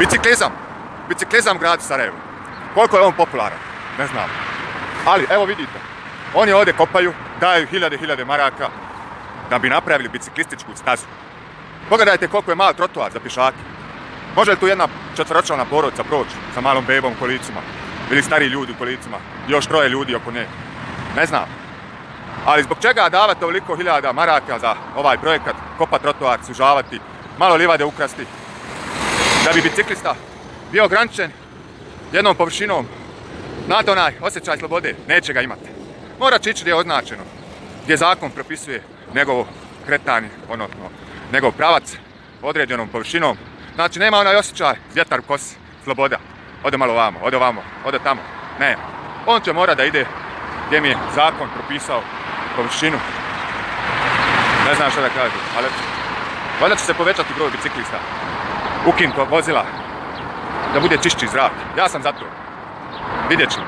Biciklizam u gradu Sarajevu. Koliko je on popularan? Ne znam. Ali evo vidite, oni ovdje kopaju, daju hiljade maraka da bi napravili biciklističku stazu. Pogledajte koliko je mal trotoar za pješake. Može li tu jedna četvoročlana porodica proći sa malom bebom u kolicima? Ili stariji ljudi u kolicima? Još 3 ljudi oko nje? Ne znam. Ali zbog čega davati toliko hiljada maraka za ovaj projekat, kopati trotoar, sužavati, malo livade ukrasti, da bi biciklista bio ograničen jednom površinom? Znate onaj osjećaj slobode, neće ga imati. Mora će ići gdje je označeno, gdje zakon propisuje njegovo kretanje, odnosno njegov pravac određenom površinom. Znači nema onaj osjećaj, vjetar u kosi, sloboda, ode malo ovamo, ode ovamo, ode tamo. Ne, on će mora da ide gdje mi je zakon propisao površinu. Ne znam što da kažem, ali valjda će se povećati broj biciklista, ukinuti vozila, da bude čišći zrak. Ja sam za to. Vidjet ćemo.